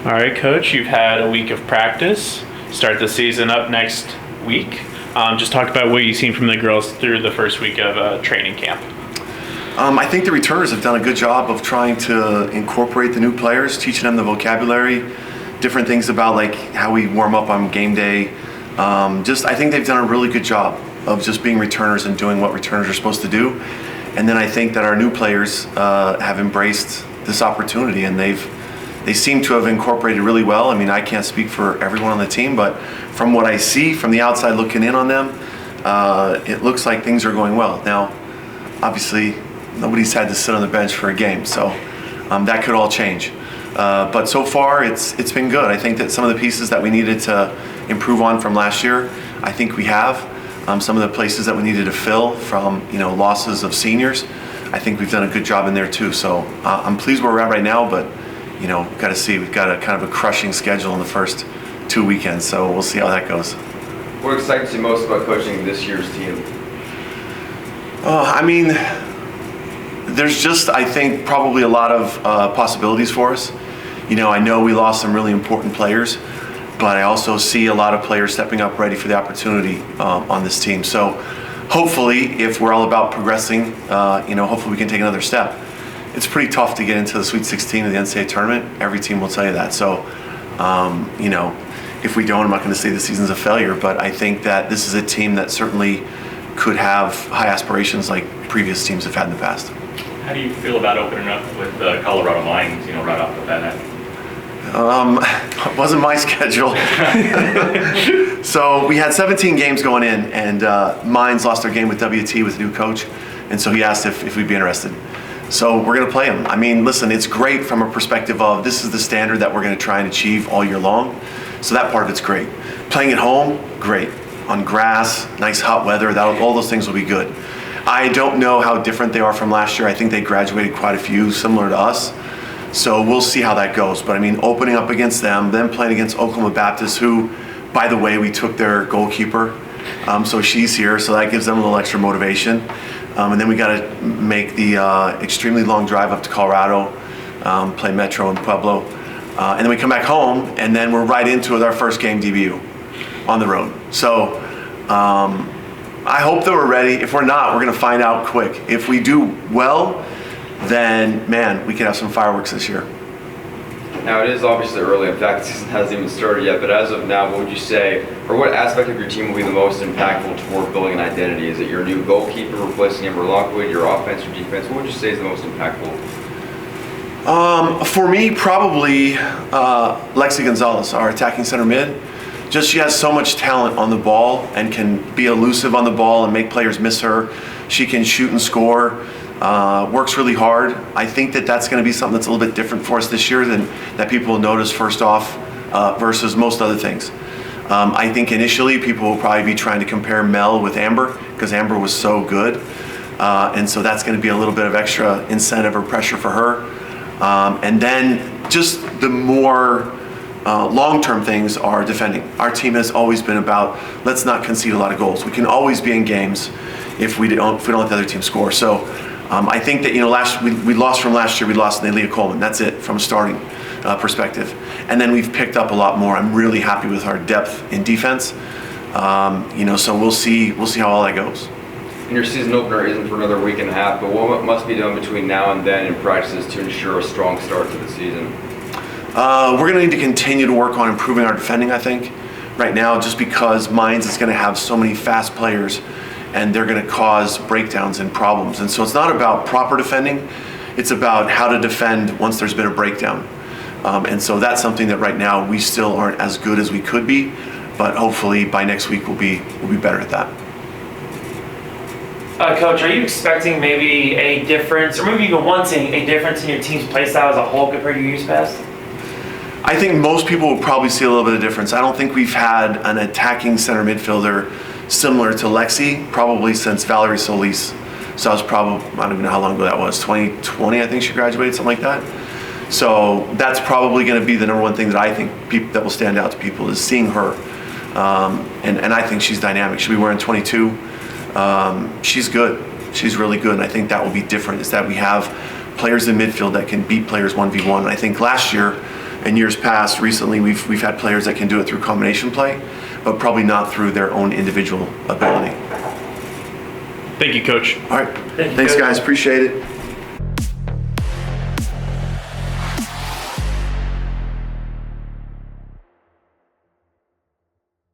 All right, Coach, you've had a week of practice. Start the season up next week. Just talk about what you've seen from the girls through the first week of training camp. I think the returners have done a good job of trying to incorporate the new players, teaching them the vocabulary, different things about like how we warm up on game day. I think they've done a really good job of just being returners and doing what returners are supposed to do. And then I think that our new players have embraced this opportunity, and they seem to have incorporated really well. I mean, I can't speak for everyone on the team, but from what I see from the outside looking in on them, it looks like things are going well. Now, obviously, nobody's had to sit on the bench for a game, so that could all change. But so far, it's been good. I think that some of the pieces that we needed to improve on from last year, I think we have. Some of the places that we needed to fill from losses of seniors, I think we've done a good job in there too. So I'm pleased where we're at right now, but got to see. We've got a kind of a crushing schedule in the first 2 weekends, so we'll see how that goes. What excites you most about coaching this year's team? I mean, there's just, I think, probably a lot of possibilities for us. I know we lost some really important players, but I also see a lot of players stepping up ready for the opportunity on this team. So hopefully, if we're all about progressing, hopefully we can take another step. It's pretty tough to get into the Sweet 16 of the NCAA tournament. Every team will tell you that. So, if we don't, I'm not going to say the season's a failure, but I think that this is a team that certainly could have high aspirations like previous teams have had in the past. How do you feel about opening up with Colorado Mines, right off the bat? It wasn't my schedule. So we had 17 games going in, and Mines lost their game with WT with a new coach, and so he asked if we'd be interested. So we're going to play them. I mean, listen, it's great from a perspective of this is the standard that we're going to try and achieve all year long. So that part of it's great. Playing at home, great. On grass, nice hot weather, all those things will be good. I don't know how different they are from last year. I think they graduated quite a few, similar to us. So we'll see how that goes. But I mean, opening up against them, then playing against Oklahoma Baptist, who, by the way, we took their goalkeeper. So she's here, so that gives them a little extra motivation. And then we got to make the extremely long drive up to Colorado, play Metro and Pueblo. And then we come back home, and then we're right into our first game debut on the road. So I hope that we're ready. If we're not, we're going to find out quick. If we do well, then, man, we could have some fireworks this year. Now, it is obviously early. In fact, the season hasn't even started yet. But as of now, what would you say, or what aspect of your team will be the most impactful toward building an identity? Is it your new goalkeeper replacing Amber Lockwood, your offense or defense? What would you say is the most impactful? For me, probably Lexi Gonzalez, our attacking center mid. Just she has so much talent on the ball and can be elusive on the ball and make players miss her. She can shoot and score. Works really hard. I think that that's going to be something that's a little bit different for us this year than that people will notice first off versus most other things. I think initially people will probably be trying to compare Mel with Amber because Amber was so good. And so that's going to be a little bit of extra incentive or pressure for her. And then just the more long-term things are defending. Our team has always been about let's not concede a lot of goals. We can always be in games if we don't let the other team score. So I think that we lost from last year. We lost Nalia Coleman. That's it from a starting perspective. And then we've picked up a lot more. I'm really happy with our depth in defense. So we'll see how all that goes. And your season opener isn't for another week and a half, but what must be done between now and then in practices to ensure a strong start to the season? We're going to need to continue to work on improving our defending, I think, right now, just because Mines is going to have so many fast players and they're going to cause breakdowns and problems. And so it's not about proper defending, it's about how to defend once there's been a breakdown. And so that's something that right now we still aren't as good as we could be, but hopefully by next week we'll be better at that. Coach, are you expecting maybe a difference, or maybe even wanting a difference in your team's play style as a whole compared to years past? I think most people will probably see a little bit of difference. I don't think we've had an attacking center midfielder similar to Lexi probably since Valerie Solis. So I was probably, I don't even know how long ago that was, 2020 I think she graduated, something like that. So that's probably going to be the number one thing that I think that will stand out to people is seeing her. And I think she's dynamic. She'll be wearing 22. She's good. She's really good. And I think that will be different is that we have players in midfield that can beat players 1v1. And I think last year in years past, recently, we've had players that can do it through combination play, but probably not through their own individual ability. Thank you, Coach. All right. Thank you, Thanks, Coach. guys. Appreciate it.